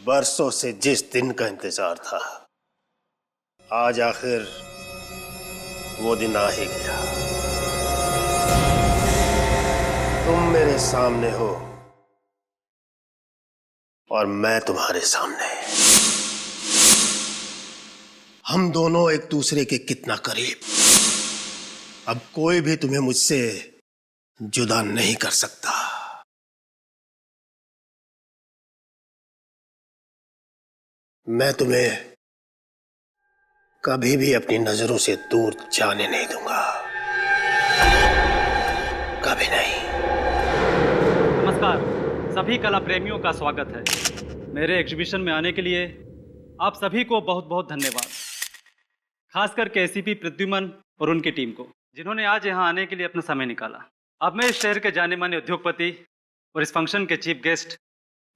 बरसों से जिस दिन का इंतजार था, आज आखिर वो दिन आ ही गया। तुम मेरे सामने हो और मैं तुम्हारे सामने। हम दोनों एक दूसरे के कितना करीब। अब कोई भी तुम्हें मुझसे जुदा नहीं कर सकता। मैं तुम्हें कभी भी अपनी नजरों से दूर जाने नहीं दूंगा, कभी नहीं। नमस्कार, सभी कला प्रेमियों का स्वागत है। मेरे एग्जीबिशन में आने के लिए आप सभी को बहुत बहुत धन्यवाद। खासकर केसीपी प्रद्युमन और उनकी टीम को, जिन्होंने आज यहाँ आने के लिए अपना समय निकाला। अब मैं इस शहर के जाने माने उद्योगपति और इस फंक्शन के चीफ गेस्ट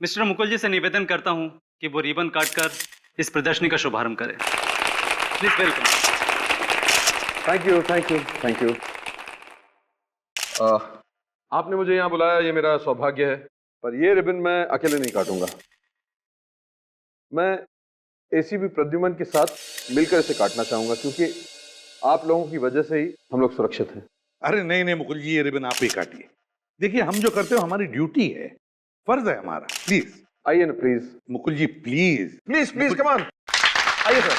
मिस्टर मुकुल जी से निवेदन करता हूँ कि वो रिबन काटकर इस प्रदर्शनी का शुभारंभ करें। Please welcome. Thank you thank you thank you. आपने मुझे यहाँ बुलाया, ये मेरा सौभाग्य है, पर ये रिबन मैं अकेले नहीं काटूंगा। मैं एसीपी प्रद्युमन के साथ मिलकर इसे काटना चाहूंगा, क्योंकि आप लोगों की वजह से ही हम लोग सुरक्षित हैं। अरे नहीं नहीं मुकुल जी, ये रिबन आप ही काटिए। देखिए, हम जो करते हो हमारी ड्यूटी है, फर्ज है हमारा। प्लीज आइए ना please. Mukul ji please please please come on, आइए सर।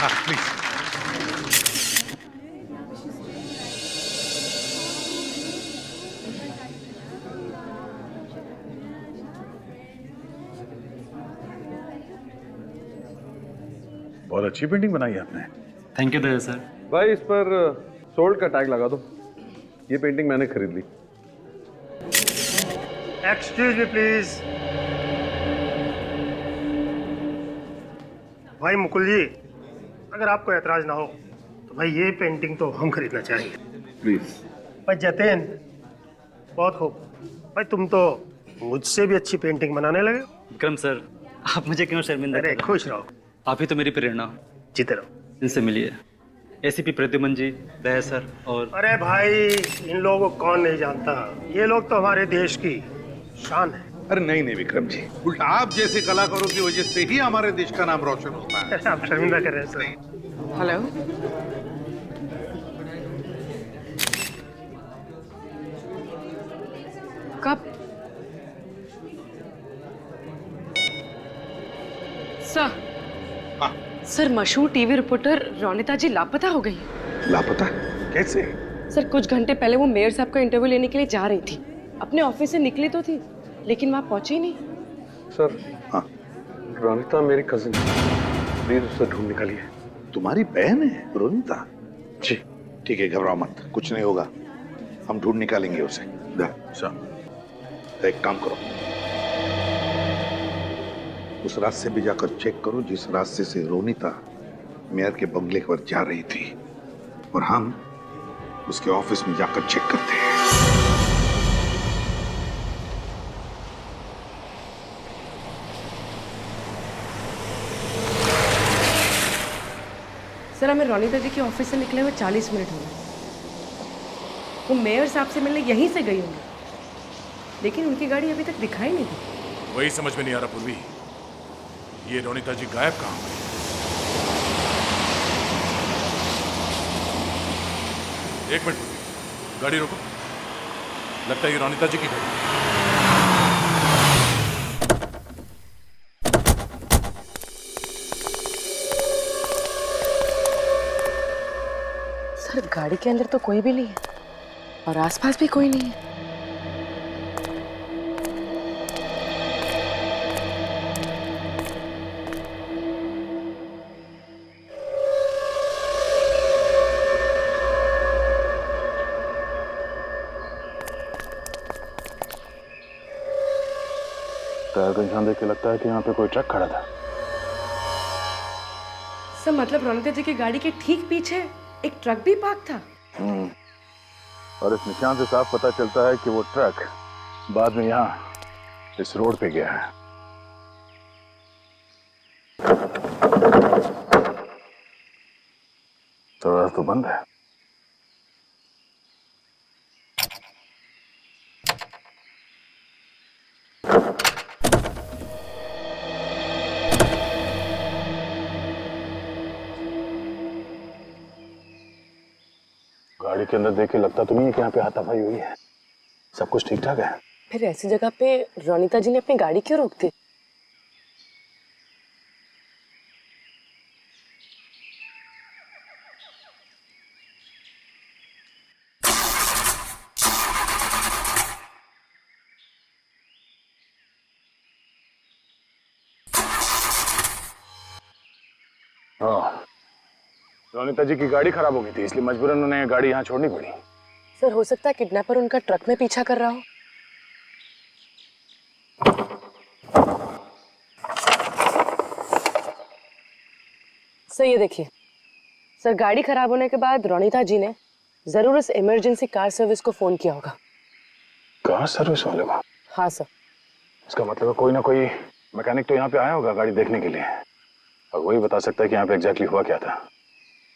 हाँ प्लीज। बहुत अच्छी पेंटिंग बनाई है आपने। Thank you Daya sir. भाई इस पर सोल्ड का टैग लगा दो। ये पेंटिंग मैंने खरीद ली। Excuse me please. भाई मुकुल जी, अगर आपको ऐतराज ना हो तो भाई ये पेंटिंग तो हम खरीदना चाहेंगे। प्लीज। भाई जतेन, बहुत खूब। भाई तुम तो मुझसे भी अच्छी पेंटिंग बनाने लगे। विक्रम सर, आप मुझे क्यों शर्मिंदा कर अरे रहे हैं? खुश रहो, आप ही तो मेरी प्रेरणा हो। जीते रहो। इनसे मिलिए, एसीपी प्रद्युमन जी, दया सर और अरे भाई, इन लोगों को कौन नहीं जानता। ये लोग तो हमारे देश की शान है। अरे नहीं नहीं विक्रम जी, उल्टा आप जैसे कलाकारों की वजह से ही हमारे देश का नाम रोशन होता है। आप शर्मिंदा कर रहे हैं सर। हेलो, कब? सर, हाँ। सर मशहूर टीवी रिपोर्टर रोनिता जी लापता हो गई। लापता कैसे? सर कुछ घंटे पहले वो मेयर साहब का इंटरव्यू लेने के लिए जा रही थी। अपने ऑफिस से निकली तो थी, लेकिन वहां पहुंची ही नहीं। सर। हाँ। रोनिता मेरी कजिन, प्लीज उसे ढूंढ निकालिए। तुम्हारी बहन है रोनिता? जी। ठीक है, घबराओ मत, कुछ नहीं होगा, हम ढूंढ निकालेंगे उसे। तो एक काम करो, उस रास्ते भी जाकर चेक करो जिस रास्ते से रोनिता मेयर के बंगले पर जा रही थी, और हम उसके ऑफिस में जाकर चेक करते हैं। सर हमें रोनिता जी के ऑफिस से निकले हुए 40 मिनट हो गए। वो मेयर साहब से मिलने यहीं से गई होंगी, लेकिन उनकी गाड़ी अभी तक दिखाई नहीं दी। वही समझ में नहीं आ रहा पूर्वी, ये रोनिता जी गायब कहाँ हुई? एक मिनट पूर्वी, गाड़ी रोको। लगता है ये रोनिता जी की गाड़ी है। सर गाड़ी के अंदर तो कोई भी नहीं है और आसपास भी कोई नहीं है। टायर का निशान देख के लगता है कि यहाँ पे कोई ट्रक खड़ा था। सर मतलब रोनिता जी की गाड़ी के ठीक पीछे एक ट्रक भी पार्क था। और इस निशान से साफ पता चलता है कि वो ट्रक बाद में यहाँ इस रोड पे गया है। दरवाजा तो बंद है। गाड़ी के अंदर देख के लगता तो नहीं है कि यहाँ पे हाथापाई हुई है। सब कुछ ठीक ठाक है। फिर ऐसी जगह पे रोनिता जी ने अपनी गाड़ी क्यों रोक दी? हाँ, रोनिता जी की गाड़ी खराब हो गई थी, इसलिए मजबूरन उन्हें गाड़ी यहाँ छोड़नी पड़ी। सर, हो सकता है किडनैपर उनका ट्रक में पीछा कर रहा हो। सर ये देखिए, सर गाड़ी खराब होने के बाद रोनिता जी ने जरूर उस इमरजेंसी कार सर्विस को फोन किया होगा। कार सर्विस वाले को? हाँ सर। इसका मतलब है कोई ना कोई मैकेनिक तो यहाँ पे आया होगा गाड़ी देखने के लिए, और वही बता सकता है कि यहाँ पे एग्जैक्टली हुआ क्या था।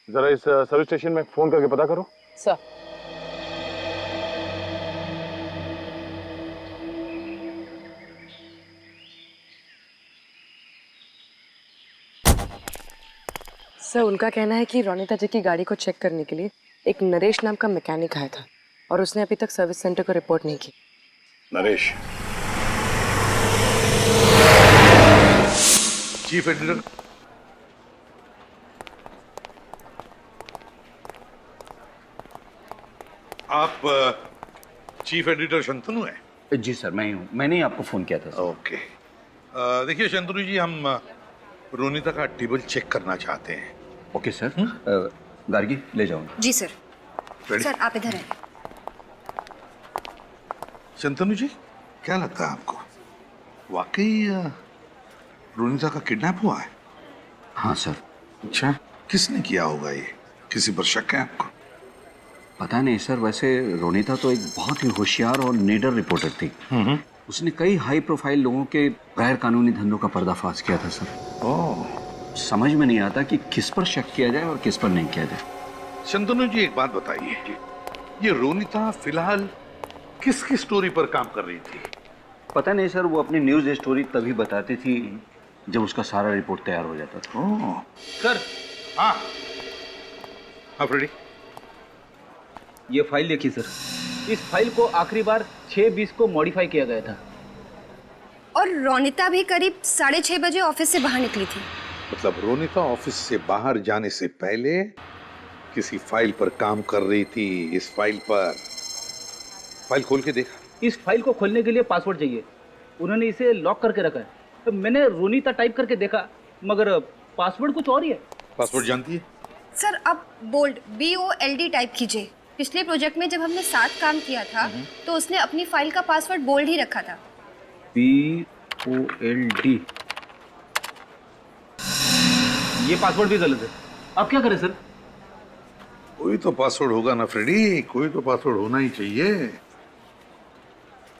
जरा इस सर्विस स्टेशन में फोन करके पता करो। सर। सर, उनका कहना है कि रोनिता जी की गाड़ी को चेक करने के लिए एक नरेश नाम का मैकेनिक आया था और उसने अभी तक सर्विस सेंटर को रिपोर्ट नहीं की। नरेश? चीफ एडिटर, आप चीफ एडिटर शंतनु हैं? जी सर, मैं ही हूँ। मैंने ही आपको फ़ोन किया था सर। ओके। देखिए शंतनु जी, हम रोनिता का टेबल चेक करना चाहते हैं। Okay sir. गार्गी ले जाओ। जी सर। Ready? सर आप इधर हैं। शंतनु जी, क्या लगता है आपको, वाकई रोनिता का किडनैप हुआ है? हाँ सर। अच्छा, किसने किया होगा ये? किसी पर शक है आपको? पता नहीं सर, वैसे रोनिता तो एक बहुत ही होशियार और निडर रिपोर्टर थी। उसने कई हाई प्रोफाइल लोगों के गैर कानूनी धंधों का पर्दाफाश किया था सर। ओह, समझ में नहीं आता कि किस पर शक किया जाए और किस पर नहीं किया जाए। शंतनु जी एक बात बताइए, ये रोनिता फिलहाल किसकी स्टोरी पर काम कर रही थी? पता नहीं सर, वो अपनी न्यूज़ स्टोरी तभी बताती थी जब उसका सारा रिपोर्ट तैयार हो जाता था। ओह, सर, हाँ हाँ फ्रेडी, ये फाइल देखिए सर। इस फाइल को आखिरी बार 6:20 को मॉडिफाई किया गया था। और रोनिता भी करीब 6:30 बजे ऑफिस से बाहर निकली थी। मतलब रोनिता ऑफिस से बाहर जाने से पहले किसी फाइल पर काम कर रही थी। इस फाइल पर, फाइल खोल के देखा? इस फाइल को खोलने के लिए पासवर्ड चाहिए। उन्होंने इसे लॉक करके रखा है। तो मैंने रोनिता टाइप करके देखा, मगर पासवर्ड कुछ और ही है। पासवर्ड जानती है? सर अब बोल्ड BOLD टाइप कीजिए। पिछले प्रोजेक्ट में जब हमने साथ काम किया था तो उसने अपनी फाइल का पासवर्ड बोल्ड ही रखा था। BOLD। ये पासवर्ड भी गलत है। अब क्या करें सर? कोई तो पासवर्ड होगा ना फ्रेडी, कोई तो पासवर्ड होना ही चाहिए।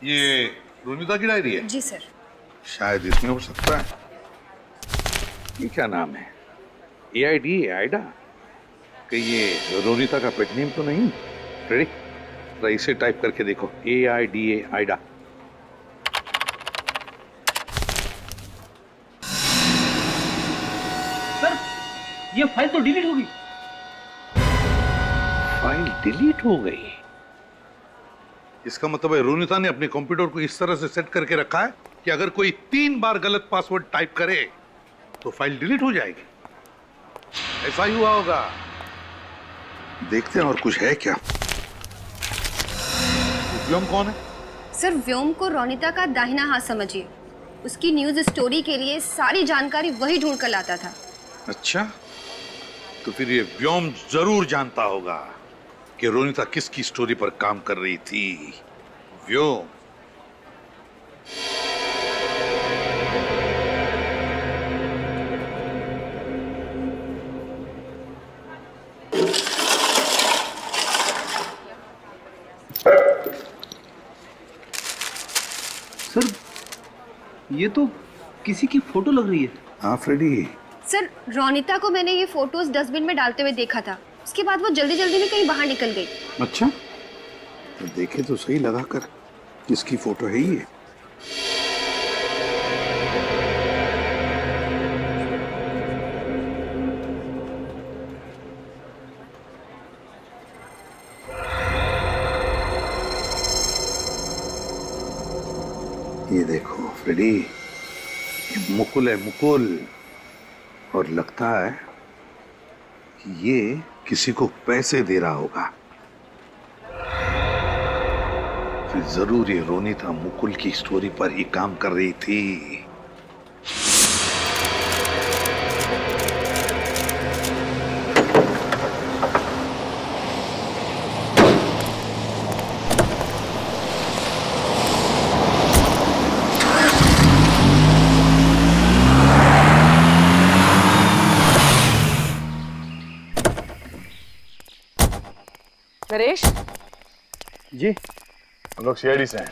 ये रोनिता की डायरी है? जी सर। शायद इसमें हो सकता है। ये क्या नाम है? AID, Aida? कि ये रोनिता का पेट नेम तो नहीं? फ्रेडी, जरा इसे टाइप करके देखो, AIDA, आइडा। सर, ये फाइल तो डिलीट होगी। फाइल डिलीट हो गई? इसका मतलब है रोनिता ने अपने कंप्यूटर को इस तरह से सेट करके रखा है कि अगर कोई 3 बार गलत पासवर्ड टाइप करे तो फाइल डिलीट हो जाएगी। ऐसा ही हुआ होगा। देखते हैं और कुछ है क्या। व्योम कौन है? सर व्योम को रोनिता का दाहिना हाथ समझिए। उसकी न्यूज स्टोरी के लिए सारी जानकारी वही ढूंढ कर लाता था। अच्छा, तो फिर ये व्योम जरूर जानता होगा कि रोनिता किसकी स्टोरी पर काम कर रही थी। व्योम। सर, ये तो किसी की फोटो लग रही है। हाँ फ्रेडी। सर रोनिता को मैंने ये फोटोज डस्टबिन में डालते हुए देखा था। उसकी उसके बाद वो जल्दी जल्दी में कहीं बाहर निकल गई। अच्छा, तो देखे तो सही लगा कर किसकी फोटो है ये। ये देखो फ्रेडी, ये मुकुल है, मुकुल। और लगता है कि ये किसी को पैसे दे रहा होगा। फिर जरूर ये रोनीता मुकुल की स्टोरी पर ही काम कर रही थी। नरेश, जी, हम लोग सीआईडी से हैं।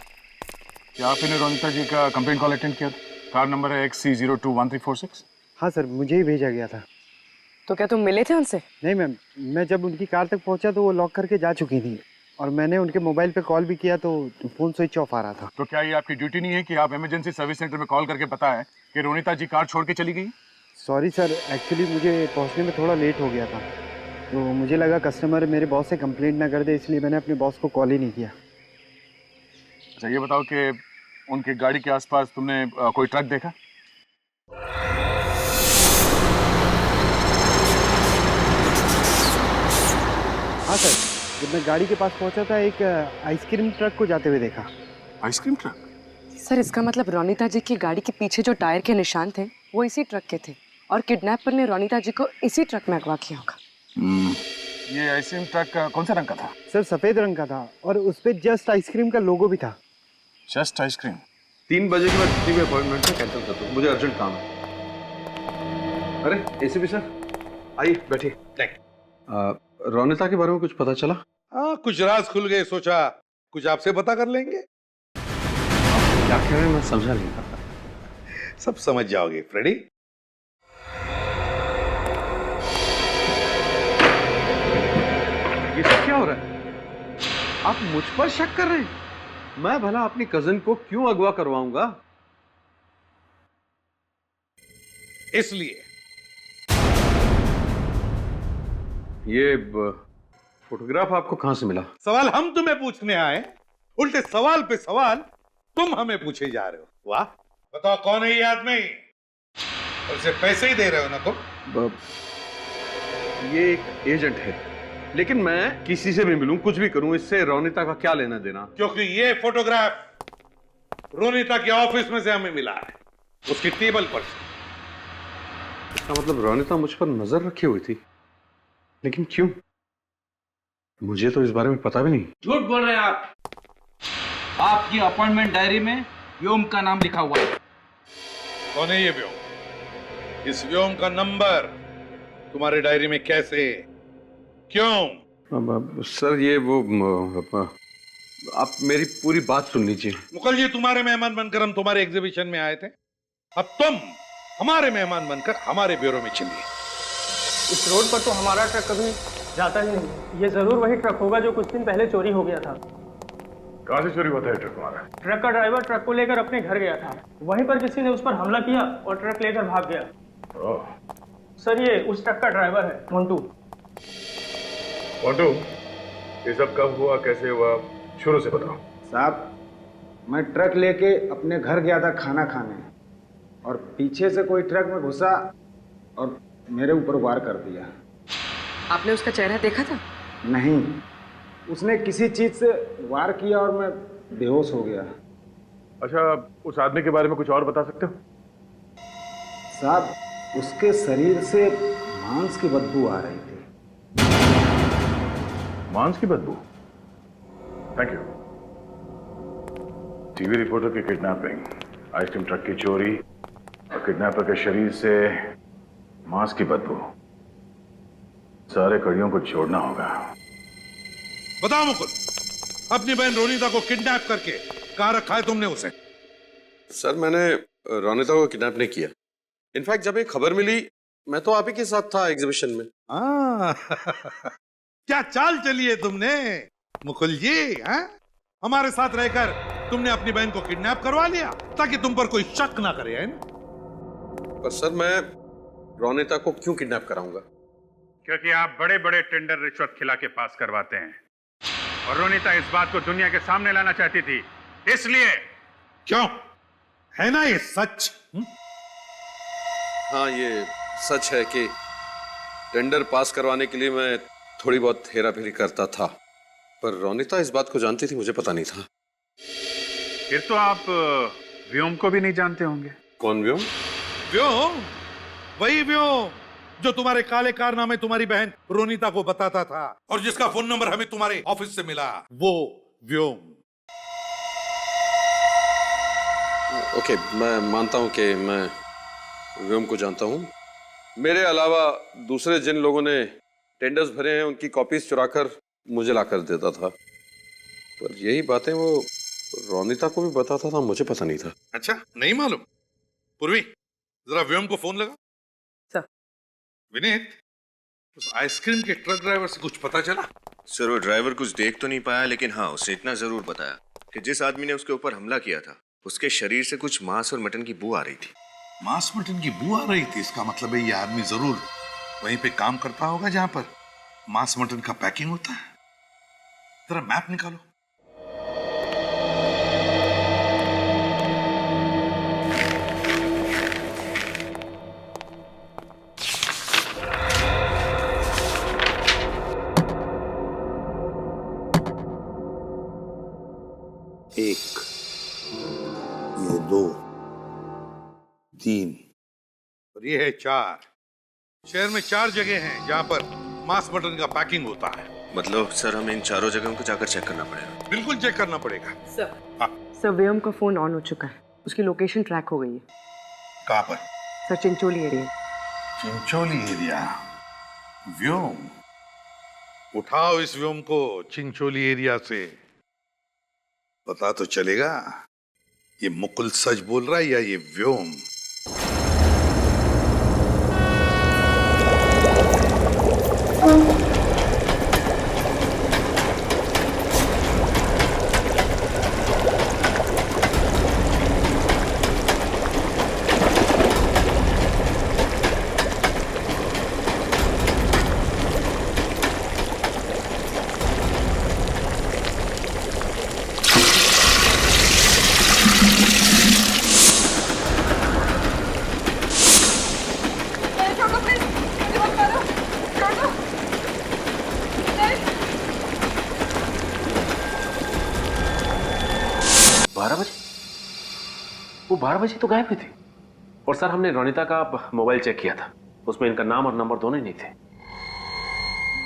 क्या आपने रोनिता जी का कंप्लेंट कॉल अटेंड किया था? कार नंबर है XC021346। हाँ सर, मुझे ही भेजा गया था। तो क्या तुम मिले थे उनसे? नहीं मैम, मैं जब उनकी कार तक पहुंचा तो वो लॉक करके जा चुकी थी और मैंने उनके मोबाइल पे कॉल भी किया तो फ़ोन स्विच ऑफ आ रहा था। तो क्या ये आपकी ड्यूटी नहीं है कि आप इमरजेंसी सर्विस सेंटर में कॉल करके बताएं कि रोनिता जी कार छोड़ के चली गई? सॉरी सर, एक्चुअली मुझे पहुंचने में थोड़ा लेट हो गया था, तो मुझे लगा कस्टमर मेरे बॉस से कंप्लेंट ना कर दे, इसलिए मैंने अपने बॉस को कॉल ही नहीं किया। अच्छा, ये बताओ कि उनकी गाड़ी के आसपास तुमने कोई ट्रक देखा? हाँ सर, जब मैं गाड़ी के पास पहुंचा था एक आइसक्रीम ट्रक को जाते हुए देखा। Ice cream truck? सर, इसका मतलब रोनिता जी की गाड़ी के पीछे जो टायर के निशान थे वो इसी ट्रक के थे और किडनैपर ने रोनिता जी को इसी ट्रक में अगवा किया होगा। ये आइसक्रीम ट्रक कौन सा रंग का था? सर, सफ़ेद रंग का था और उस पर जस्ट आइसक्रीम का लोगो भी था। Just ice cream? 3 बजे के बाद किसी भी अपॉइंटमेंट है कैंसिल कर दो, मुझे अर्जेंट काम है। अरे एसीपी सर, आइए बैठिए। रोनिता के बारे में कुछ पता चला? हाँ, कुछ राज खुल गए, सोचा कुछ आपसे पता कर लेंगे। क्या कह रहे हैं, मैं समझा नहीं। सब समझ जाओगे फ्रेडी। ये सब क्या हो रहा है? आप मुझ पर शक कर रहे हैं? मैं भला अपनी कजिन को क्यों अगवा करवाऊंगा? इसलिए ये फोटोग्राफ आपको कहां से मिला? सवाल हम तुम्हें पूछने आए, उल्टे सवाल पे सवाल तुम हमें पूछे जा रहे हो। वाह, बताओ कौन है ये आदमी? और उसे पैसे ही दे रहे हो ना तुम? ये एक एजेंट है, लेकिन मैं किसी से भी मिलूं, कुछ भी करूं, इससे रोनिता का क्या लेना देना? क्योंकि ये फोटोग्राफ रोनिता के ऑफिस में से हमें मिला है, उसकी टेबल पर से। इसका मतलब रोनिता मुझ पर नजर रखी हुई थी, लेकिन क्यों? मुझे तो इस बारे में पता भी नहीं। झूठ बोल रहे हैं आप। आपकी अपॉइंटमेंट डायरी में व्योम का नाम लिखा हुआ है। कौन है ये व्योम? इस व्योम का नंबर तुम्हारे डायरी में कैसे? क्यों? सर, ये वो आप मेरी पूरी बात सुन लीजिए। मुकुल जी, तुम्हारे मेहमान बनकर हम तुम्हारे एग्जीबिशन में आए थे, अब तुम हमारे मेहमान बनकर हमारे ब्यूरो में चलिए। इस रोड पर तो हमारा ट्रक कभी जाता ही नहीं। ये जरूर वही ट्रक होगा जो कुछ दिन पहले चोरी हो गया था। कहाँ से चोरी होता है ट्रक हमारा? ट्रक का ड्राइवर ट्रक को लेकर अपने घर गया था, वहीं पर किसी ने उस पर हमला किया और ट्रक लेकर भाग गया। सर, ये उस ट्रक का ड्राइवर है, मोंटू। मोंटू, ये सब कब हुआ, कैसे हुआ, शुरू से बताओ। साहब, मैं ट्रक लेके अपने घर गया था खाना खाने और पीछे से कोई ट्रक में घुसा और मेरे ऊपर वार कर दिया। आपने उसका चेहरा देखा था? नहीं, उसने किसी चीज से वार किया और मैं बेहोश हो गया। अच्छा, उस आदमी के बारे में कुछ और बता सकते हो? साहब, उसके शरीर से मांस की बदबू आ रही थी। मांस की बदबू? Thank you. टीवी रिपोर्टर की किडनैपिंग, आइसक्रीम ट्रक की चोरी और किडनैपर के शरीर से मांस की बदबू, सारे कड़ियों को जोड़ना होगा। बताओ मुकुल, अपनी बहन रोनिता को किडनैप करके कहां रखा है तुमने उसे? सर, मैंने रोनिता को किडनैप नहीं किया। इनफैक्ट जब ये खबर मिली, मैं तो आप ही के साथ था एग्जीबिशन में। क्या चाल चली है तुमने मुकुल जी? हाँ, हमारे साथ रहकर तुमने अपनी बहन को किडनैप करवा लिया ताकि तुम पर कोई शक ना करे, है ना? पर सर, मैं रोनिता को क्यों किडनैप कराऊंगा? क्योंकि आप बड़े बड़े टेंडर रिश्वत खिला के पास करवाते हैं और रोनिता इस बात को दुनिया के सामने लाना चाहती थी, इसलिए। क्यों, है ना ये सच? हाँ, ये सच है कि टेंडर पास करवाने के लिए मैं थोड़ी बहुत हेरा फेरी करता था, पर रोनिता इस बात को जानती थी, मुझे पता नहीं था। फिर तो आप व्योम को भी नहीं जानते होंगे। कौन व्योम? व्योम, वही व्योम जो तुम्हारे काले कारनामे तुम्हारी बहन रोनिता को बताता था और जिसका फोन नंबर हमें तुम्हारे ऑफिस से मिला, वो व्योम। ओके, मैं मानता हूं कि मैं व्योम को जानता हूं। मेरे अलावा दूसरे जिन लोगों ने टेंडर्स भरे हैं उनकी कॉपीज चुराकर मुझे लाकर देता था, पर यही बातें वो रोनिता को भी बताता था, मुझे पता नहीं था। अच्छा, नहीं मालूम? पूर्वी, जरा व्योम को फोन लगा। सर। विनीत, उस आइसक्रीम के ट्रक ड्राइवर से कुछ पता चला? सर, वो ड्राइवर कुछ देख तो नहीं पाया, लेकिन हाँ, उसने इतना जरूर बताया कि जिस आदमी ने उसके ऊपर हमला किया था उसके शरीर से कुछ मांस और मटन की बू आ रही थी। मांस मटन की बू आ रही थी? इसका मतलब है ये आदमी जरूर वहीं पे काम करता होगा जहां पर मांस मटन का पैकिंग होता है। जरा मैप निकालो। एक, ये 2, 3 और ये है 4। शहर में 4 जगह हैं जहां पर मांस मटन का पैकिंग होता है। मतलब सर, हमें इन चारों जगहों को जाकर चेक करना पड़ेगा। बिल्कुल चेक करना पड़ेगा। सर, हाँ। सर, व्योम का फोन ऑन हो चुका है, उसकी लोकेशन ट्रैक हो गई है। कहां पर? Sir, Chincholi area. Chincholi area? Vyom? उठाओ इस व्योम को चिंचोली एरिया से, पता तो चलेगा ये मुकुल सच बोल रहा है या ये व्योम। वो 12 बजे तो गायब हुई थी। और सर, हमने रोनिता का मोबाइल चेक किया था, उसमें इनका नाम और नंबर दोनों ही नहीं थे।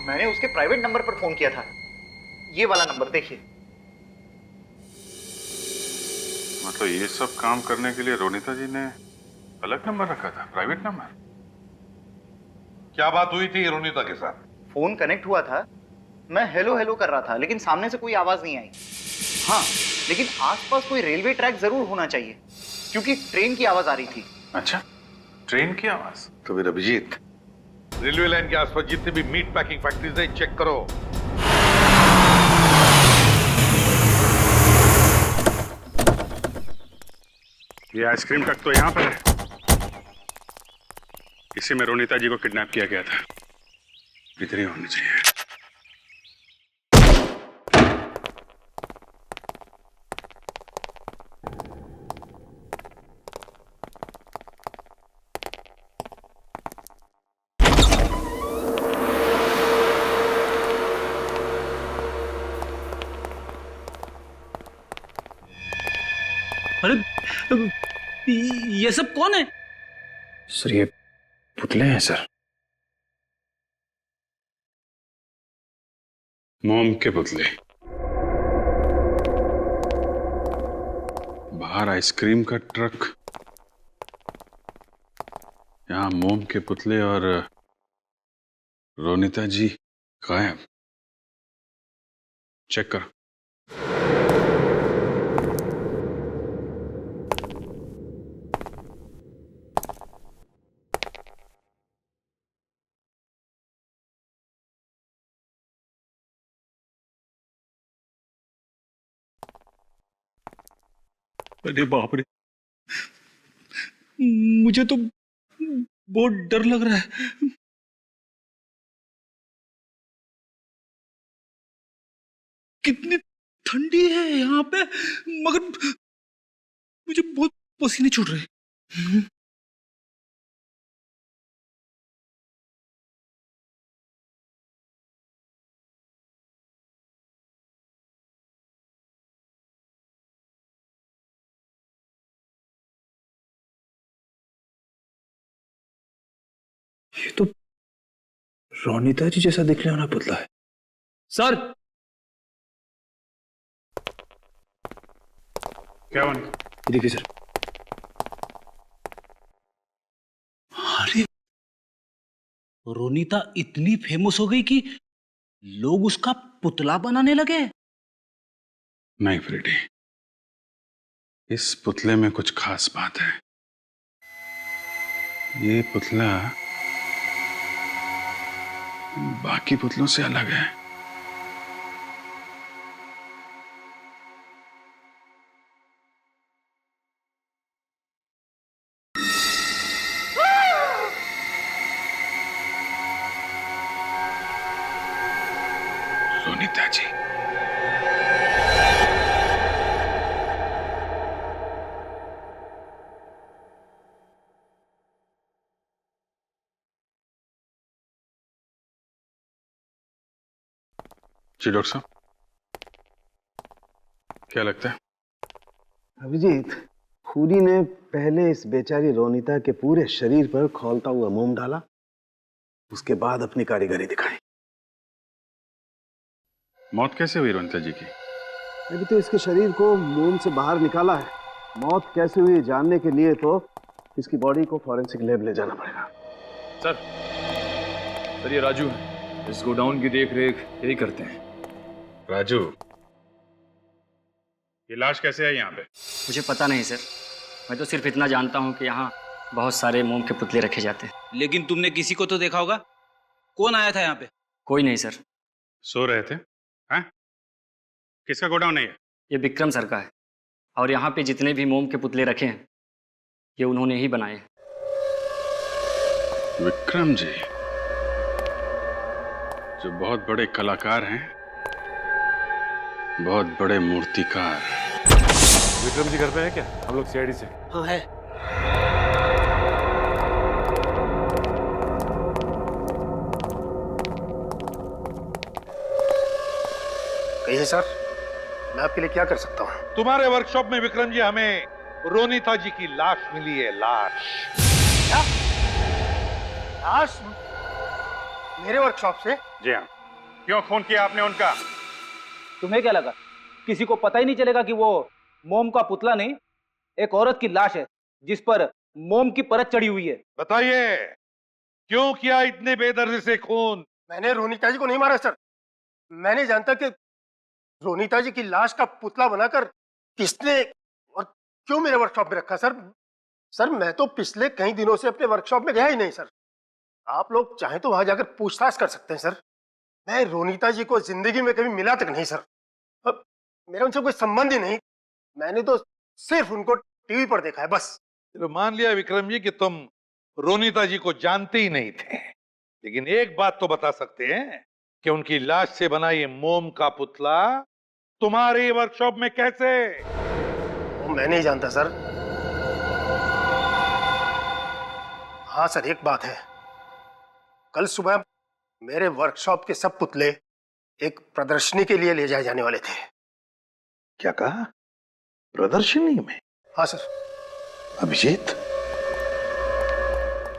मैंने उसके प्राइवेट नंबर पर फोन किया था, ये वाला नंबर देखिए। मतलब ये सब काम करने के लिए रोनिता जी ने अलग नंबर रखा था, प्राइवेट नंबर। क्या बात हुई थी रोनिता के साथ? फोन कनेक्ट हुआ था, मैं हेलो हेलो कर रहा था, लेकिन सामने से कोई आवाज नहीं आई। हाँ, लेकिन आसपास कोई रेलवे ट्रैक जरूर होना चाहिए, क्योंकि ट्रेन की आवाज आ रही थी। अच्छा, ट्रेन की आवाज? तो फिर अभिजीत, रेलवे लाइन के आसपास जितने भी मीट पैकिंग फैक्ट्रीज हैं चेक करो। ये आइसक्रीम ट्रक तो यहाँ पर है, इसी में रोनिता जी को किडनैप किया गया था। इधर ही होनी चाहिए। अरे, ये सब कौन है? सर, ये पुतले हैं सर। मोम के पुतले। बाहर आइसक्रीम का ट्रक, यहाँ मोम के पुतले और रोनिता जी गायब। चेक करो। अरे बाप रे, मुझे तो बहुत डर लग रहा है। कितनी ठंडी है यहाँ पे, मगर मुझे बहुत पसीने छूट रहे हैं। ये तो रोनिता जी जैसा दिखने वाला पुतला है। सर, क्या हुआ? देखिए सर। अरे, रोनिता इतनी फेमस हो गई कि लोग उसका पुतला बनाने लगे। नहीं फ्रेडी, इस पुतले में कुछ खास बात है। ये पुतला बाकी पुतलों से अलग है। रोनिता जी, जी डॉक्टर साहब, क्या लगता है? अभिजीत, खूनी ने पहले इस बेचारी रोनिता के पूरे शरीर पर खौलता हुआ मोम डाला, उसके बाद अपनी कारीगरी दिखाई। मौत कैसे हुई रोनिता जी की? अभी तो इसके शरीर को मोम से बाहर निकाला है। मौत कैसे हुई जानने के लिए तो इसकी बॉडी को फॉरेंसिक लैब ले जाना पड़ेगा। सर ये राजू है, इस गोडाउन की देख रेख यही करते हैं। राजू, ये लाश कैसे है यहाँ पे? मुझे पता नहीं सर, मैं तो सिर्फ इतना जानता हूँ कि यहाँ बहुत सारे मोम के पुतले रखे जाते हैं। लेकिन तुमने किसी को तो देखा होगा, कौन आया था यहाँ पे? कोई नहीं सर। सो रहे थे? हैं? किसका गोडाउन है ये? ये विक्रम सर का है, और यहाँ पे जितने भी मोम के पुतले रखे हैं ये उन्होंने ही बनाए। विक्रम जी जो बहुत बड़े कलाकार हैं, बहुत बड़े मूर्तिकार। विक्रम जी घर पे है क्या? हम लोग सीआईडी से। हाँ है। कहिए सर, मैं आपके लिए क्या कर सकता हूँ? तुम्हारे वर्कशॉप में विक्रम जी हमें रोनिता जी की लाश मिली है। लाश? क्या? लाश मेरे वर्कशॉप से? जी हाँ। क्यों फोन किया आपने उनका? तुम्हें क्या लगा किसी को पता ही नहीं चलेगा कि वो मोम का पुतला नहीं, एक औरत की लाश है जिस पर मोम की परत चढ़ी हुई है? बताइए, क्यों किया इतने बेदर्दी से खून? मैंने रोनिता जी को नहीं मारा सर। मैंने जानता कि रोनिता जी की लाश का पुतला बनाकर किसने और क्यों मेरे वर्कशॉप में रखा सर। सर मैं तो पिछले कई दिनों से अपने वर्कशॉप में गया ही नहीं सर। आप लोग चाहें तो वहां जाकर पूछताछ कर सकते हैं सर। मैं रोनिता जी को जिंदगी में कभी मिला तक नहीं सर। अब मेरा उनसे कोई संबंध ही नहीं। मैंने तो सिर्फ उनको टीवी पर देखा है बस। चलो मान लिया विक्रम जी कि तुम रोनिता जी को जानते ही नहीं थे, लेकिन एक बात तो बता सकते हैं कि उनकी लाश से बना ये मोम का पुतला तुम्हारे वर्कशॉप में कैसे? वो मैं नहीं जानता सर। हाँ सर, एक बात है, कल सुबह मेरे वर्कशॉप के सब पुतले एक प्रदर्शनी के लिए ले जाए जाने वाले थे। क्या कहा? प्रदर्शनी में? हाँ सर। अभिजीत,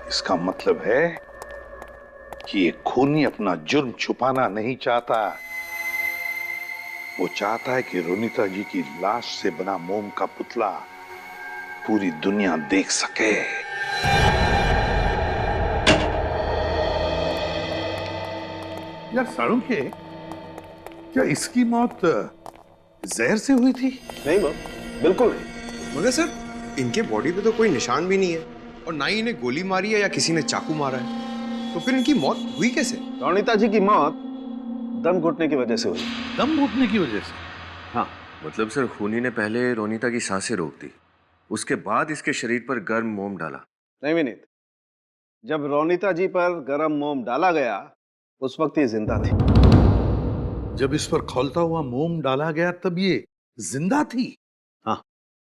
इसका मतलब है कि ये खूनी अपना जुर्म छुपाना नहीं चाहता। वो चाहता है कि रोनिता जी की लाश से बना मोम का पुतला पूरी दुनिया देख सके। यार साळुंखे, क्या इसकी मौत जहर से हुई थी? नहीं बिल्कुल नहीं। मगर सर इनके बॉडी पे तो कोई निशान भी नहीं है, और ना ही इन्हें गोली मारी है या किसी ने चाकू मारा है, तो फिर इनकी मौत हुई कैसे? रोनिता जी की मौत दम घुटने की वजह से हुई। दम घुटने की वजह से? हाँ, मतलब सर खूनी ने पहले रोनीता की सांसें रोक दी, उसके बाद इसके शरीर पर गर्म मोम डाला। नहीं विनीत, जब रोनीता जी पर गर्म मोम डाला गया उस वक्त ये जिंदा थी। जब इस पर खौलता हुआ मोम डाला गया तब ये जिंदा थी? हाँ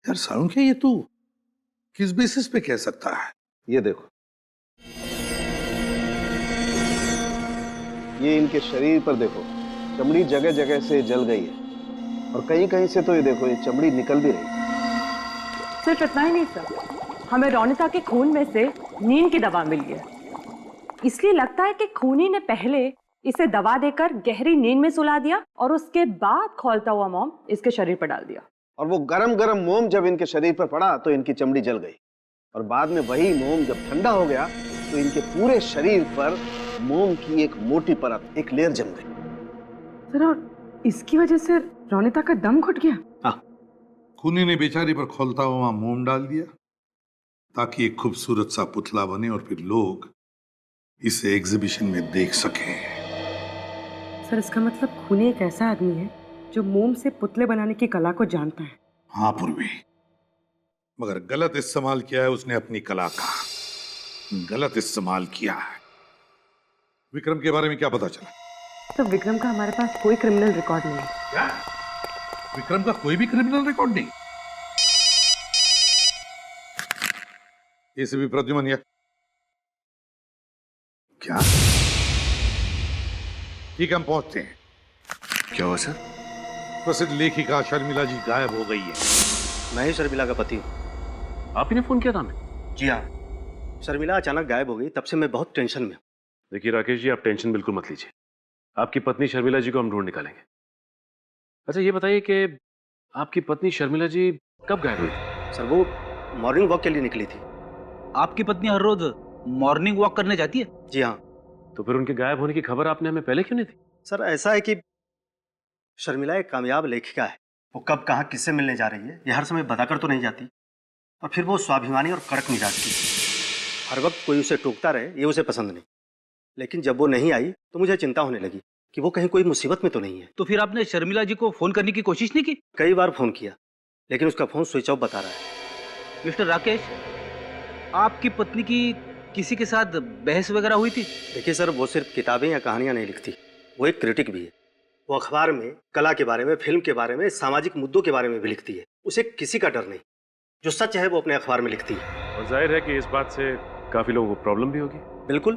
यार सालुंखे, ये तू किस बेसिस पे कह सकता है? ये देखो, ये इनके शरीर पर देखो, चमड़ी जगह जगह से जल गई है और कहीं कहीं से तो ये देखो, ये चमड़ी निकल भी रही है। सिर्फ इतना ही नहीं सर, हमें रोनिता के खून में से नींद की दवा मिली है। इसलिए लगता है कि खूनी ने पहले इसे दवा देकर गहरी नींद में सुला दिया और उसके बाद खौलता हुआ मोम इसके शरीर पर डाल दिया। और वो गरम गरम मोम जब इनके शरीर पर पड़ा तो इनकी चमड़ी जल गई और बाद में वही मोम जब ठंडा हो गया तो इनके पूरे शरीर पर मोम की एक मोटी परत, एक लेयर जम गई। सर और इसकी वजह से रोनिता का दम घुट गया? हाँ, खूनी ने बेचारी पर खौलता हुआ मोम डाल दिया ताकि एक खूबसूरत सा पुतला बने और फिर लोग इसे एग्जीबिशन में देख सकें। सर इसका मतलब खूनी एक ऐसा आदमी है जो मोम से पुतले बनाने की कला को जानता है। हाँ पूर्वी, मगर गलत इस्तेमाल किया है उसने अपनी कला का, गलत इस्तेमाल किया है। विक्रम के बारे में क्या पता चला? तो विक्रम का हमारे पास कोई क्रिमिनल रिकॉर्ड नहीं है। क्या? विक्रम का कोई भी क्रिमिनल रिकॉर्ड नहीं? एसीपी प्रद्युमन, या क्या? ठीक, हम पहुंचते हैं। क्या हुआ सर? प्रसिद्ध लेखिका शर्मिला जी गायब हो गई है। मैं ही शर्मिला का पति हूँ। आप ही ने फोन किया था हमें? जी हाँ, शर्मिला अचानक गायब हो गई, तब से मैं बहुत टेंशन में हूँ। देखिए राकेश जी, आप टेंशन बिल्कुल मत लीजिए, आपकी पत्नी शर्मिला जी को हम ढूंढ निकालेंगे। अच्छा ये बताइए कि आपकी पत्नी शर्मिला जी कब गायब हुई थी? सर वो मॉर्निंग वॉक के लिए निकली थी। आपकी पत्नी हर रोज मॉर्निंग वॉक करने जाती है? जी हाँ। तो फिर उनके गायब होने की खबर आपने हमें पहले क्यों नहीं दी? सर ऐसा है कि शर्मिला एक कामयाब लेखिका है, वो कब कहाँ किससे मिलने जा रही है ये हर समय बताकर तो नहीं जाती, और फिर वो स्वाभिमानी और कड़क मिजाज की, हर वक्त कोई उसे टोकता रहे ये उसे पसंद नहीं। लेकिन जब वो नहीं आई तो मुझे चिंता होने लगी कि वो कहीं कोई मुसीबत में तो नहीं है। तो फिर आपने शर्मिला जी को फोन करने की कोशिश नहीं की? कई बार फोन किया लेकिन उसका फोन स्विच ऑफ बता रहा है। मिस्टर राकेश, आपकी पत्नी की किसी के साथ बहस वगैरह हुई थी? देखिए सर, वो सिर्फ किताबें या कहानियां नहीं लिखती, वो एक क्रिटिक भी है। वो अखबार में कला के बारे में, फिल्म के बारे में, सामाजिक मुद्दों के बारे में भी लिखती है। उसे किसी का डर नहीं, जो सच है वो अपने अखबार में लिखती है। और जाहिर है कि इस बात से काफी लोगों को प्रॉब्लम भी होगी। बिल्कुल,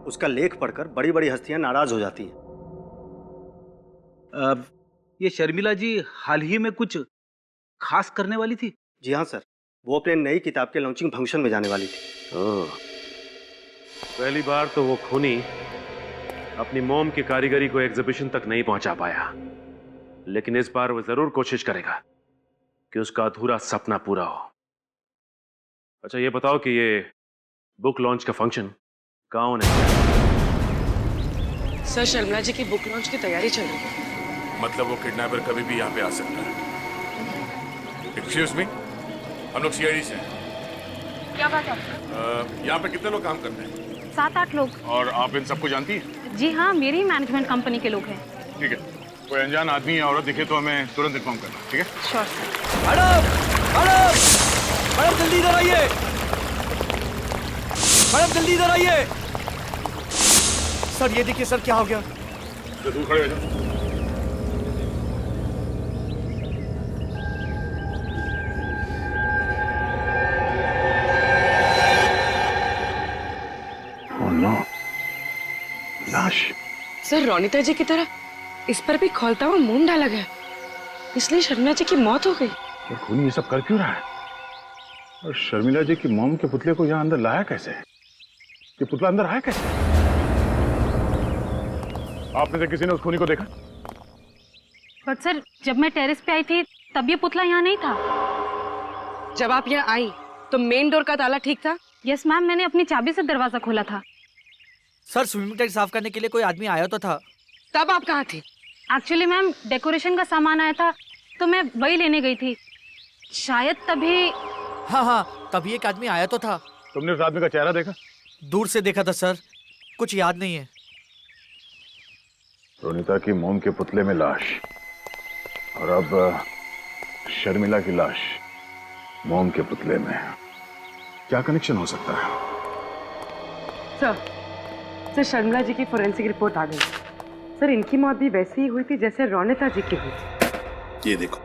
उसका लेख पढ़कर बड़ी बड़ी हस्तियां नाराज हो जाती हैं। ये शर्मिला जी हाल ही में कुछ खास करने वाली थी? जी हाँ सर, वो अपने नई किताब के लॉन्चिंग फंक्शन में जाने वाली थी। पहली बार तो वो खूनी अपनी मोम की कारीगरी को एग्जीबिशन तक नहीं पहुंचा पाया, लेकिन इस बार वो जरूर कोशिश करेगा कि उसका अधूरा सपना पूरा हो। अच्छा ये बताओ कि ये बुक लॉन्च का फंक्शन कहाँ होने वाला है? सर शर्मिला जी की बुक लॉन्च की तैयारी चल रही है। मतलब वो किडनैपर कभी भी यहाँ पे आ सकता है। एक्सक्यूज मी, हम लोग सीआईडी से हैं। क्या बात है? यहाँ पे कितने लोग काम करते हैं? 7-8 लोग। और आप इन सबको जानती हैं? जी हाँ, मेरी मैनेजमेंट कंपनी के लोग हैं। ठीक है, कोई अनजान आदमी या औरत दिखे तो हमें तुरंत इन्फॉर्म करना, ठीक है? Sure sir. Madam, madam, madam जल्दी इधर आइए। मैडम जल्दी इधर आइए। सर ये देखिए सर, क्या हो गया? तो दूर खड़े हो जाओ। लाश। सर रोनिता जी की तरह इस पर भी खौलता हुआ मोम डाला गया, इसलिए शर्मिला जी की मौत हो गई। ये खूनी ये सब कर क्यों रहा है? और शर्मिला जी की मोम के पुतले को यहाँ अंदर लाया कैसे? ये पुतला अंदर आया कैसे? आपने से किसी ने उस खूनी को देखा? पर सर जब मैं टेरेस पे आई थी तब ये पुतला यहाँ नहीं था। जब आप यहाँ आई तो मेन डोर का ताला ठीक था? यस मैम, मैंने अपनी चाबी से दरवाजा खोला था। सर स्विमिंग टैंक साफ करने के लिए कोई आदमी आया तो था। तब आप कहाँ थी? एक्चुअली मैम डेकोरेशन का सामान आया था तो मैं वही लेने गई थी, शायद तभी। हाँ, तभी एक आदमी आया तो था। तुमने उस आदमी का चेहरा देखा? दूर से देखा था सर, कुछ याद नहीं है। रोनिता की मोम के पुतले में लाश, और अब शर्मिला की लाश मोम के पुतले में, क्या कनेक्शन हो सकता है? सर शर्मिला जी की फोरेंसिक रिपोर्ट आ गई। सर इनकी मौत भी वैसे ही हुई थी जैसे रोनिता जी की हुई थी। ये देखो,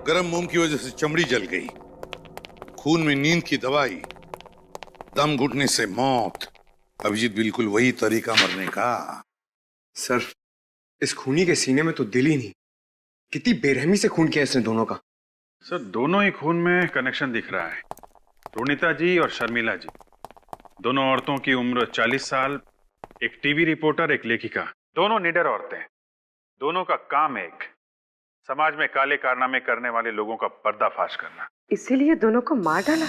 गरम मोम की वजह से चमड़ी जल गई, खून में नींद की दवाई, दम घुटने से मौत। अभिजीत बिल्कुल वही तरीका मरने का। सर इस खूनी के सीने में तो दिल ही नहीं, कितनी बेरहमी से खून किया इसने दोनों का। सर दोनों ही खून में कनेक्शन दिख रहा है। रोनिता जी और शर्मिला जी, दोनों औरतों की उम्र 40 साल, एक टीवी रिपोर्टर, एक लेखिका, दोनों निडर औरतें, दोनों का काम एक, समाज में काले कारनामे करने वाले लोगों का पर्दाफाश करना। इसीलिए दोनों को मार डाला।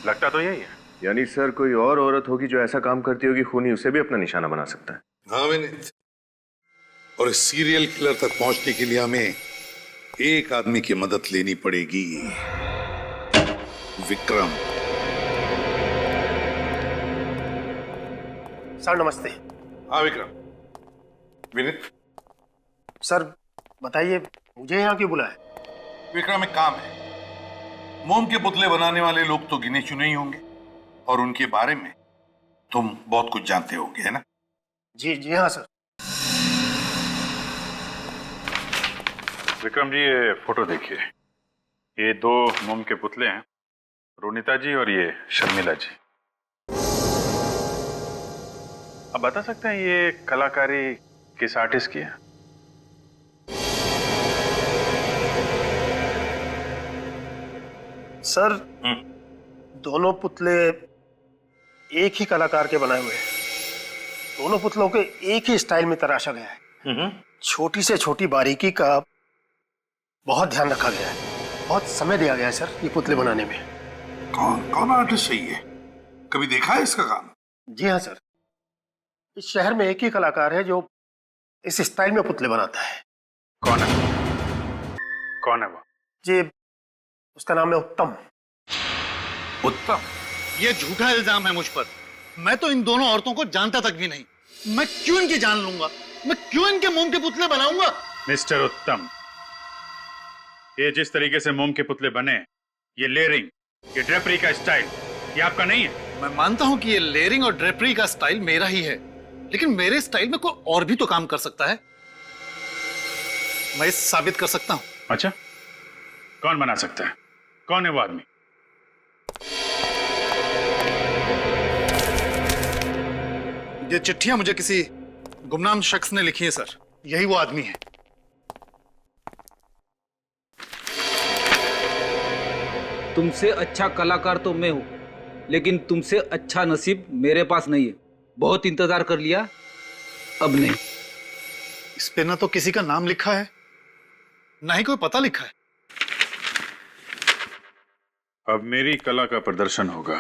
लगता तो यही है। यानी सर कोई और औरत होगी जो ऐसा काम करती होगी, खूनी उसे भी अपना निशाना बना सकता है। हाँ विनीत, और इस सीरियल किलर तक पहुंचने के लिए हमें एक आदमी की मदद लेनी पड़ेगी, विक्रम। सर नमस्ते। हाँ विक्रम। विनीत सर बताइए, मुझे यहाँ क्यों बुलाया? विक्रम, एक काम है। मोम के पुतले बनाने वाले लोग तो गिने चुने ही होंगे, और उनके बारे में तुम बहुत कुछ जानते होंगे, है ना? जी जी हाँ सर। विक्रम जी, ये फोटो देखिए। ये दो मोम के पुतले हैं, रोनिता जी और ये शर्मिला जी। अब बता सकते हैं ये कलाकारी किस आर्टिस्ट की है? सर दोनों पुतले एक ही कलाकार के बनाए हुए हैं। दोनों पुतलों के एक ही स्टाइल में तराशा गया है। छोटी से छोटी बारीकी का बहुत ध्यान रखा गया है। बहुत समय दिया गया है सर ये पुतले बनाने में। कौन आर्टिस्ट है ये? कभी देखा है इसका काम? जी हाँ सर, इस शहर में एक ही कलाकार है जो इस स्टाइल में पुतले बनाता है। कौन है? कौन है वो? जी उसका नाम है उत्तम। उत्तम? ये झूठा इल्जाम है मुझ पर। मैं तो इन दोनों औरतों को जानता तक भी नहीं। मैं क्यों इनकी जान लूंगा? मैं क्यों इनके मोम के पुतले बनाऊंगा? मिस्टर उत्तम, ये जिस तरीके से मोम के पुतले बने, ये लेयरिंग, ये ड्रेपरी का स्टाइल, ये आपका नहीं है। मैं मानता हूं कि ये लेयरिंग और ड्रेपरी का स्टाइल मेरा ही है, लेकिन मेरे स्टाइल में कोई और भी तो काम कर सकता है। मैं इसे साबित कर सकता हूं। अच्छा, कौन बना सकता है? कौन है वो आदमी? ये चिट्ठियां मुझे किसी गुमनाम शख्स ने लिखी है सर। यही वो आदमी है। तुमसे अच्छा कलाकार तो मैं हूं, लेकिन तुमसे अच्छा नसीब मेरे पास नहीं है। बहुत इंतजार कर लिया, अब नहीं। इस पे ना तो किसी का नाम लिखा है, ना ही कोई पता लिखा है। अब मेरी कला का प्रदर्शन होगा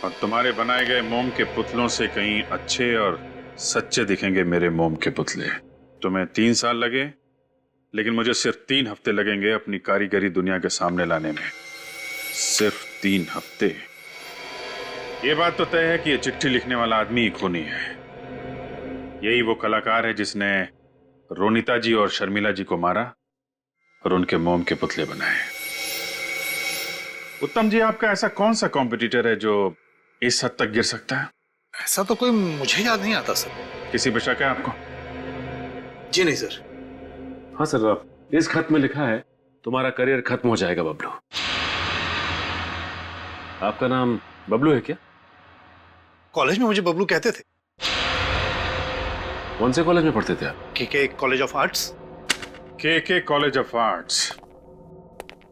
और तुम्हारे बनाए गए मोम के पुतलों से कहीं अच्छे और सच्चे दिखेंगे मेरे मोम के पुतले। तुम्हें 3 साल लगे, लेकिन मुझे सिर्फ 3 हफ्ते लगेंगे अपनी कारीगरी दुनिया के सामने लाने में। सिर्फ 3 हफ्ते। ये बात तो तय है कि ये चिट्ठी लिखने वाला आदमी ही खूनी है। यही वो कलाकार है जिसने रोनिता जी और शर्मिला जी को मारा और उनके मोम के पुतले बनाए। उत्तम जी, आपका ऐसा कौन सा कॉम्पिटिटर है जो इस हद तक गिर सकता है? ऐसा तो कोई मुझे याद नहीं आता सर। किसी पे शक है आपको? जी नहीं सर। हाँ सर, इस खत में लिखा है तुम्हारा करियर खत्म हो जाएगा बबलू। आपका नाम बबलू है क्या? कॉलेज में मुझे बबलू कहते थे। कौन से कॉलेज में पढ़ते थे आप? के कॉलेज ऑफ आर्ट्स। के कॉलेज ऑफ आर्ट्स।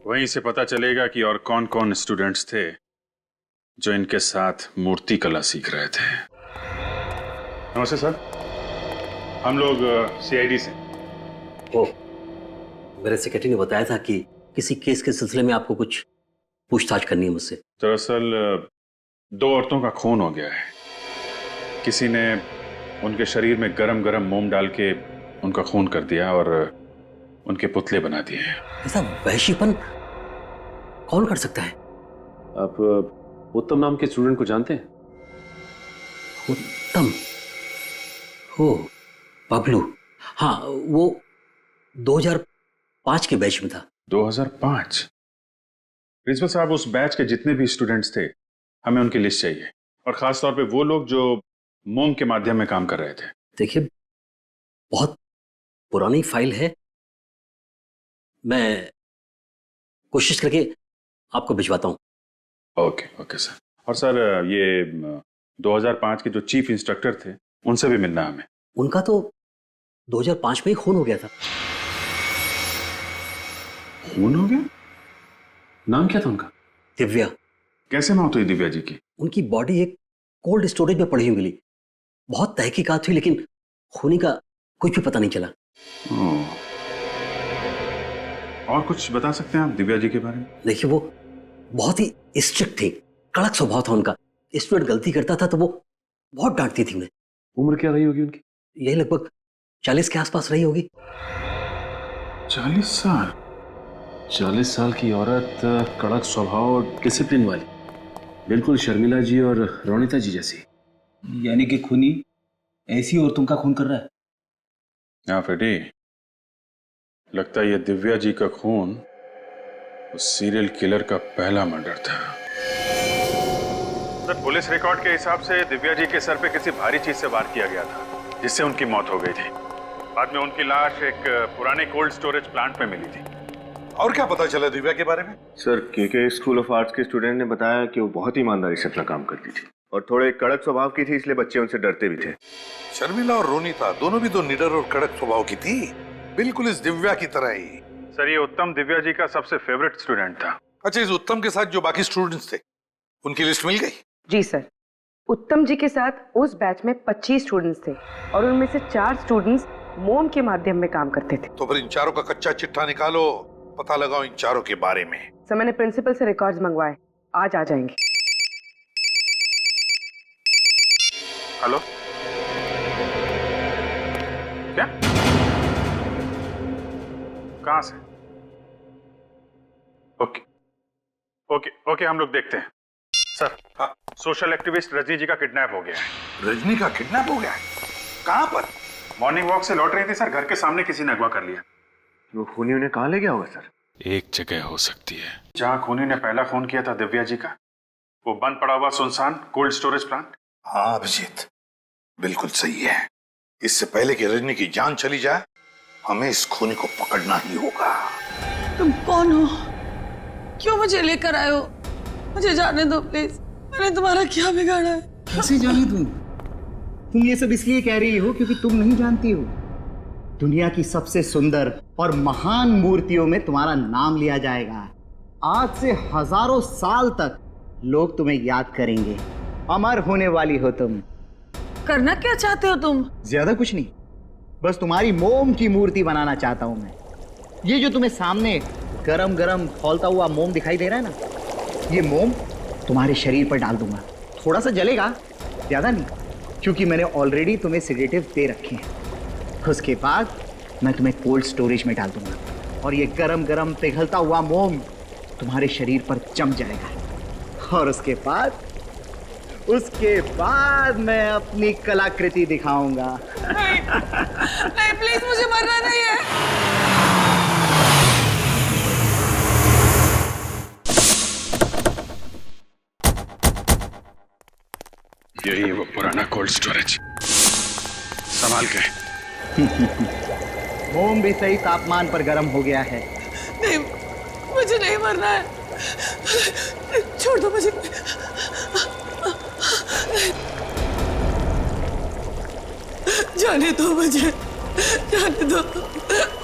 वहीं से पता चलेगा कि और कौन कौन स्टूडेंट्स थे जो इनके साथ मूर्ति कला सीख रहे थे। नमस्ते सर, हम लोग सीआईडी से। ओह, मेरे सेक्रेटरी ने बताया था कि किसी केस के सिलसिले में आपको कुछ पूछताछ करनी है मुझसे। दरअसल 2 औरतों का खून हो गया है। किसी ने उनके शरीर में गरम गरम मोम डाल के उनका खून कर दिया और उनके पुतले बना दिए हैं। ऐसा वहशीपन कौन कर सकता है? आप उत्तम नाम के स्टूडेंट को जानते हैं? उत्तम? हो, बबलू। हाँ, वो 2005 2005 के बैच में था। 2005? प्रिंसिपल साहब, उस बैच के जितने भी स्टूडेंट्स थे हमें उनकी लिस्ट चाहिए, और खास तौर पे वो लोग जो मोम के माध्यम में काम कर रहे थे। देखिए, बहुत पुरानी फाइल है, मैं कोशिश करके आपको भिजवाता हूँ। Okay sir. और सर, ये 2005 के जो चीफ इंस्ट्रक्टर थे उनसे भी मिलना है हमें। उनका तो 2005 में ही खून हो गया था। खून हो गया? नाम क्या था उनका? दिव्या। कैसे मौत हुई दिव्या जी की? उनकी बॉडी एक कोल्ड स्टोरेज में पड़ी हुई मिली। बहुत तहकीकात हुई लेकिन खूनी का कुछ भी पता नहीं चला। और कुछ बता सकते हैं आप दिव्या जी के बारे में? देखिए, वो बहुत ही स्ट्रिक्ट थे, कड़क स्वभाव था उनका। स्टूडेंट गलती करता था तो वो बहुत डांटती थी उन्हें। उम्र क्या रही होगी उनकी? यही लगभग 40 के आसपास रही होगी। 40 साल? 40 साल की औरत, कड़क स्वभाव और डिसिप्लिन वाली, बिल्कुल शर्मिला जी और रोनिता जी जैसी। यानी कि खूनी ऐसी औरतों का खून कर रहा है? हाँ फ्रेडी, लगता है ये दिव्या जी का खून उस सीरियल किलर का पहला मर्डर था। सर, पुलिस रिकॉर्ड के हिसाब से दिव्या जी के सर पे किसी भारी चीज से वार किया गया था, जिससे उनकी मौत हो गई थी। बाद में उनकी लाश एक पुराने कोल्ड स्टोरेज प्लांट में मिली थी। और क्या पता चला दिव्या के बारे में? सर, के स्कूल ऑफ आर्ट्स के स्टूडेंट ने बताया कि वो बहुत ईमानदारी से अपना काम करती थी और थोड़े कड़क स्वभाव की थी, इसलिए बच्चे उनसे डरते भी थे। शर्मिला और रोनिता दोनों भी तो निडर और कड़क स्वभाव की थी, बिल्कुल इस दिव्या की तरह ही। सर, ये उत्तम दिव्या जी का सबसे फेवरेट स्टूडेंट था। अच्छा, इस उत्तम के साथ जो बाकी स्टूडेंट्स थे उनकी लिस्ट मिल गई? जी सर, उत्तम जी के साथ उस बैच में 25 स्टूडेंट्स थे और उनमें से 4 स्टूडेंट्स मोम के माध्यम में काम करते थे। तो फिर इन चारों का कच्चा चिट्ठा निकालो, पता लगाओ इन चारों के बारे में। सर, मैंने प्रिंसिपल से रिकॉर्ड्स मंगवाए, आज आ जाएंगे। हेलो, क्या? कहां से? ओके, हम लोग देखते हैं। सर, हाँ, सोशल एक्टिविस्ट रजनी जी का किडनैप हो गया है। रजनी का किडनैप हो गया है? कहां पर? मॉर्निंग वॉक से लौट रही थी सर, घर के सामने किसी ने अगवा कर लिया। वो खूनी उन्हें कहाँ ले गया होगा सर? एक जगह हो सकती है जहां खूनी ने पहला खून किया था दिव्या जी का, वो बंद पड़ा हुआ सुनसान कोल्ड स्टोरेज प्लांट। हाँ अभिजीत, बिल्कुल सही है। इससे पहले कि रजनी की जान चली जाए, हमें इस खूनी को पकड़ना ही होगा। तुम कौन हो? क्यों मुझे लेकर आए हो? मुझे जाने दो प्लीज। मैंने तुम्हारा क्या बिगाड़ा है? कैसे जाने दूं? तुम ये सब इसलिए कह रही हो क्योंकि तुम नहीं जानती हो, दुनिया की सबसे सुंदर और महान मूर्तियों में तुम्हारा नाम लिया जाएगा। आज से हजारों साल तक लोग तुम्हें याद करेंगे। अमर होने वाली हो तुम। करना क्या चाहते हो तुम? ज्यादा कुछ नहीं, बस तुम्हारी मोम की मूर्ति बनाना चाहता हूं मैं। ये जो तुम्हें सामने गरम गरम खौलता हुआ मोम दिखाई दे रहा है ना, ये मोम तुम्हारे शरीर पर डाल दूंगा। थोड़ा सा जलेगा, ज्यादा नहीं, क्योंकि मैंने ऑलरेडी तुम्हें सेडेटिव दे रखे हैं। उसके बाद मैं तुम्हें कोल्ड स्टोरेज में डाल दूंगा और ये गरम गरम पिघलता हुआ मोम तुम्हारे शरीर पर जम जाएगा। और उसके बाद मैं अपनी कलाकृति दिखाऊंगा। नहीं प्लीज, मुझे मरना नहीं है। यही है वो पुराना कोल्ड स्टोरेज, संभाल के। मोम भी सही तापमान पर गर्म हो गया है। नहीं, मुझे नहीं मरना है, छोड़ दो मुझे। जाने दो मुझे, जाने दो।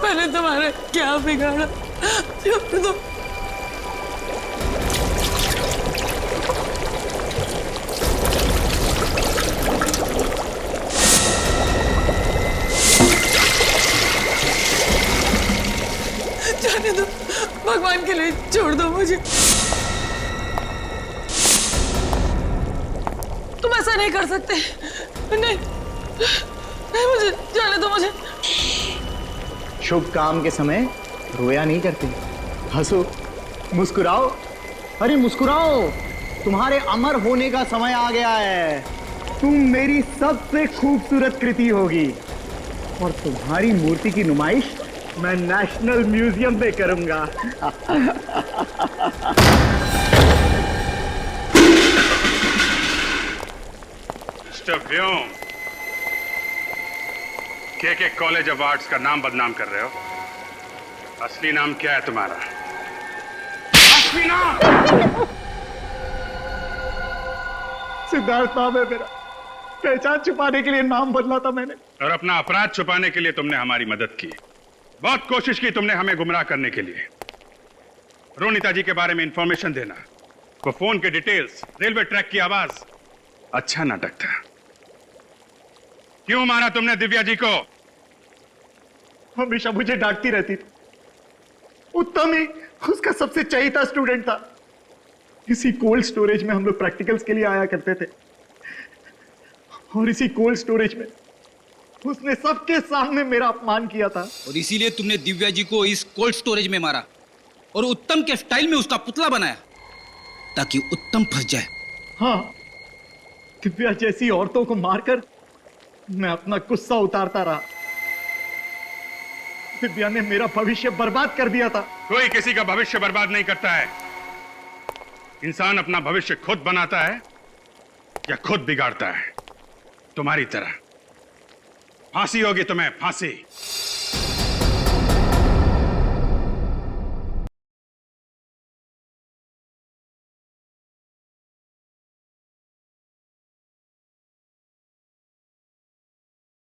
मैंने तुम्हारा क्या बिगाड़ा? छोड़ दो। जाने दो, भगवान के लिए छोड़ दो मुझे। तुम ऐसा नहीं कर सकते। नहीं, नहीं, मुझे जाने दो मुझे। शुभ काम के समय रोया नहीं करते, हंसो, मुस्कुराओ। अरे मुस्कुराओ, तुम्हारे अमर होने का समय आ गया है। तुम मेरी सबसे खूबसूरत कृति होगी और तुम्हारी मूर्ति की नुमाइश मैं नेशनल म्यूजियम में करूंगा। मिस्टर व्योम, के कॉलेज ऑफ आर्ट्स का नाम बदनाम कर रहे हो। असली नाम क्या है तुम्हारा? असली नाम? सिद्धार्थ नाम है मेरा। पहचान छुपाने के लिए नाम बदला था मैंने। और अपना अपराध छुपाने के लिए तुमने हमारी मदद की। बहुत कोशिश की तुमने हमें गुमराह करने के लिए। रोनिता जी के बारे में इंफॉर्मेशन देना, वो फोन के डिटेल्स, रेलवे ट्रैक की आवाज, अच्छा नाटक था। क्यों मारा तुमने दिव्या जी को? हमेशा मुझे डांटती रहती थी। उत्तम ही उसका सबसे चहेता स्टूडेंट था। इसी कोल्ड स्टोरेज में हम लोग प्रैक्टिकल्स के लिए आया करते थे, और इसी कोल्ड स्टोरेज में उसने सबके सामने मेरा अपमान किया था। और इसीलिए तुमने दिव्या जी को इस कोल्ड स्टोरेज में मारा और उत्तम के स्टाइल में उसका पुतला बनाया ताकि उत्तम फंस जाए। हाँ, दिव्या जैसी औरतों को मारकर मैं अपना गुस्सा उतारता रहा। दिव्या ने मेरा भविष्य बर्बाद कर दिया था। कोई किसी का भविष्य बर्बाद नहीं करता है। इंसान अपना भविष्य खुद बनाता है या खुद बिगाड़ता है। तुम्हारी तरह। फांसी होगी तुम्हें, फांसी।